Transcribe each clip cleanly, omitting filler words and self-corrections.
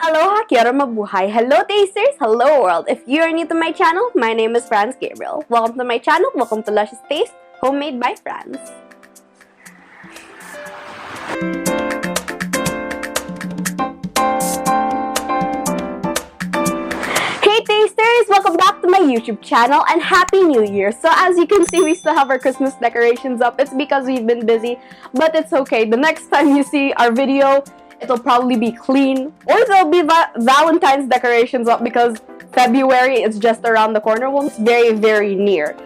aloha, kia ora, mabuhay. Hello tasters, hello world. If you are new to my channel, my name is Franz Gabriel. Welcome to my channel, welcome to Luscious Taste, homemade by Franz. Hey tasters, welcome back to my YouTube channel and Happy New Year. So as you can see, we still have our Christmas decorations up. It's because we've been busy, but it's okay. The next time you see our video, it'll probably be clean, or there'll be Valentine's decorations up because February is just around the corner. Well, it's very, very near.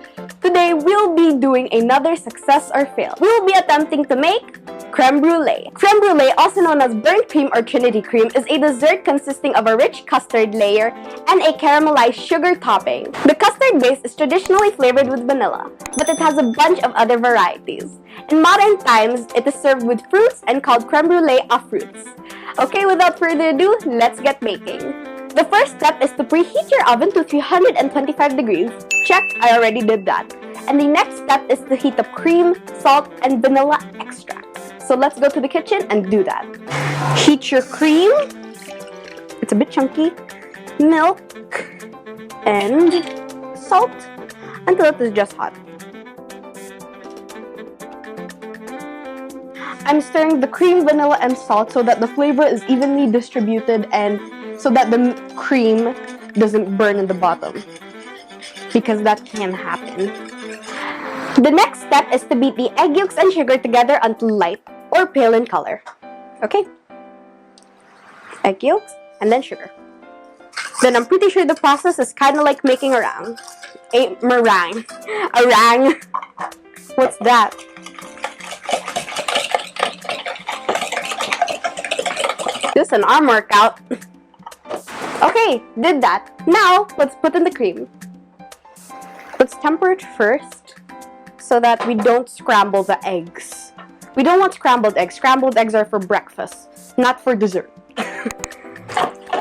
Today, we'll be doing another success or fail. We will be attempting to make creme brulee. Creme brulee, also known as burnt cream or trinity cream, is a dessert consisting of a rich custard layer and a caramelized sugar topping. The custard base is traditionally flavored with vanilla, but it has a bunch of other varieties. In modern times, it is served with fruits and called creme brulee of fruits. Okay, without further ado, let's get baking. The first step is to preheat your oven to 325 degrees. Check, I already did that. And the next step is to heat up cream, salt, and vanilla extract. So let's go to the kitchen and do that. Heat your cream. It's a bit chunky. Milk and salt until it is just hot. I'm stirring the cream, vanilla, and salt so that the flavor is evenly distributed and so that the cream doesn't burn in the bottom, because that can happen. The next step is to beat the egg yolks and sugar together until light or pale in color. Okay? Egg yolks and then sugar. Then I'm pretty sure the process is kind of like making a meringue. A meringue. A meringue. What's that? This is an arm workout. Okay, did that. Now, let's put in the cream. Let's temper it first so that we don't scramble the eggs. We don't want scrambled eggs. Scrambled eggs are for breakfast, not for dessert.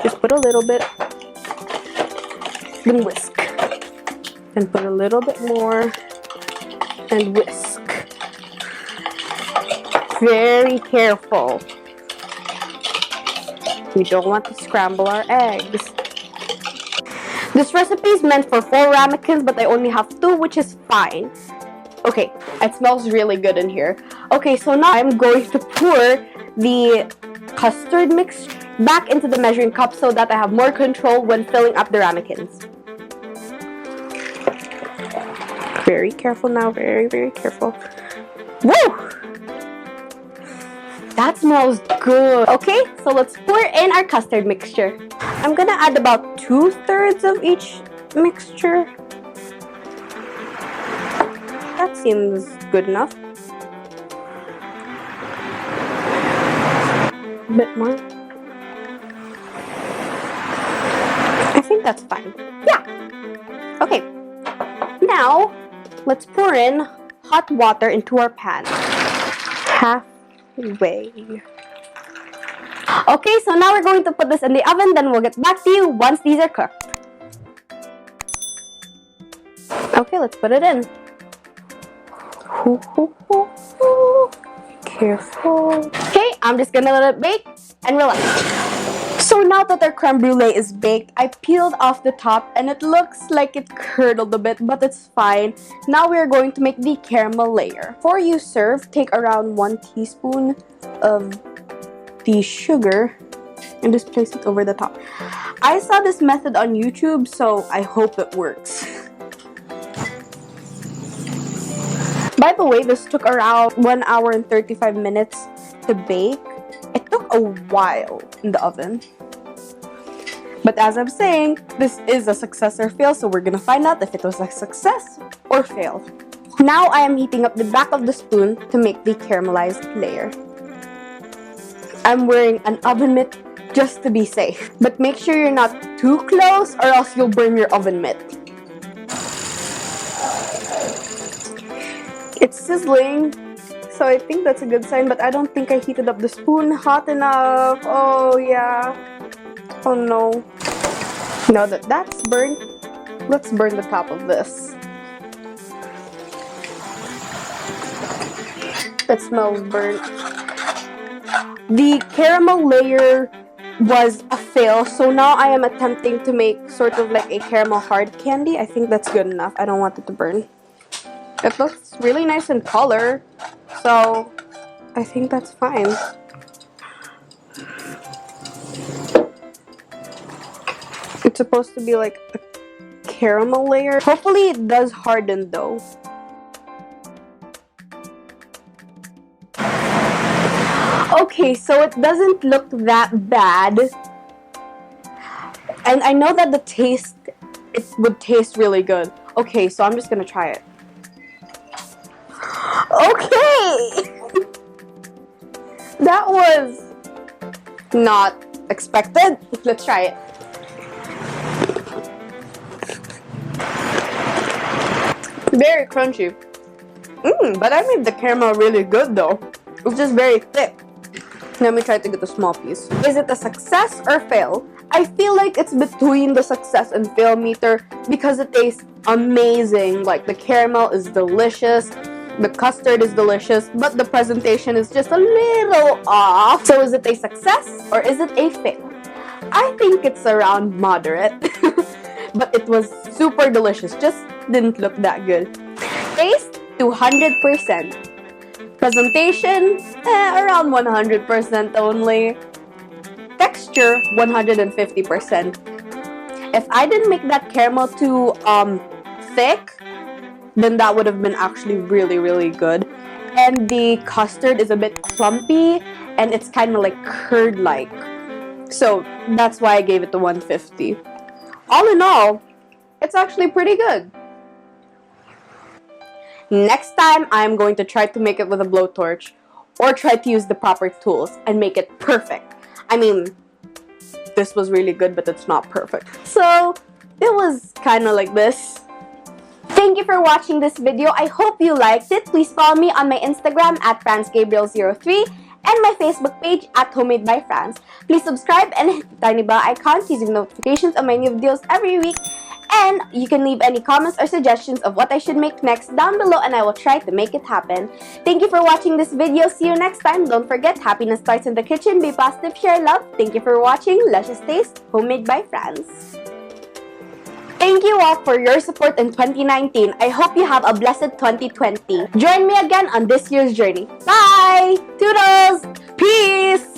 Just put a little bit, then whisk. Then put a little bit more, and whisk. Very careful. We don't want to scramble our eggs. This recipe is meant for 4 ramekins, but I only have 2, which is fine. Okay, it smells really good in here. Okay, so now I'm going to pour the custard mix back into the measuring cup so that I have more control when filling up the ramekins. Very careful now, very, very careful. Woo! That smells good. Okay, so let's pour in our custard mixture. I'm gonna add about 2/3 of each mixture. That seems good enough. A bit more. I think that's fine. Yeah. Okay. Now, let's pour in hot water into our pan. Halfway. Okay, so now we're going to put this in the oven, then we'll get back to you once these are cooked. Okay, let's put it in. Careful. Okay, I'm just gonna let it bake and relax. So now that our creme brulee is baked, I peeled off the top and it looks like it curdled a bit, but it's fine. Now we're going to make the caramel layer. Before you serve, take around 1 teaspoon of the sugar and just place it over the top. I saw this method on YouTube, so I hope it works. By the way, this took around 1 hour and 35 minutes to bake. It took a while in the oven. But as I'm saying, this is a success or fail, so we're gonna find out if it was a success or fail. Now I am heating up the back of the spoon to make the caramelized layer. I'm wearing an oven mitt just to be safe. But make sure you're not too close or else you'll burn your oven mitt. It's sizzling, so I think that's a good sign, but I don't think I heated up the spoon hot enough. Oh yeah. Oh no. Now that that's burnt, let's burn the top of this. It smells burnt. The caramel layer was a fail. So now I am attempting to make sort of like a caramel hard candy. I think that's good enough. I don't want it to burn. It looks really nice in color, so I think that's fine. It's supposed to be like a caramel layer. Hopefully it does harden though. Okay, so it doesn't look that bad. And I know that it would taste really good. Okay, so I'm just gonna try it. Okay! That was not expected. Let's try it. Very crunchy. But I made the caramel really good though. It's just very thick. Let me try to get a small piece. Is it a success or fail? I feel like it's between the success and fail meter because it tastes amazing. Like the caramel is delicious, the custard is delicious, but the presentation is just a little off. So is it a success or is it a fail? I think it's around moderate. But it was super delicious, just didn't look that good. Taste, 200%. Presentation, around 100% only. Texture, 150%. If I didn't make that caramel too thick, then that would have been actually really, really good. And the custard is a bit clumpy, and it's kind of like curd-like. So that's why I gave it the 150. All in all, it's actually pretty good. Next time, I'm going to try to make it with a blowtorch or try to use the proper tools and make it perfect. I mean, this was really good, but it's not perfect. So, it was kind of like this. Thank you for watching this video. I hope you liked it. Please follow me on my Instagram at FranzGabriel03 and my Facebook page at homemadebyfranz. Please subscribe and hit the tiny bell icon to receive notifications of my new videos every week. And you can leave any comments or suggestions of what I should make next down below and I will try to make it happen. Thank you for watching this video. See you next time. Don't forget, happiness starts in the kitchen. Be positive, share love. Thank you for watching. Luscious Taste, Homemade by Franz. Thank you all for your support in 2019. I hope you have a blessed 2020. Join me again on this year's journey. Bye! Toodles! Peace!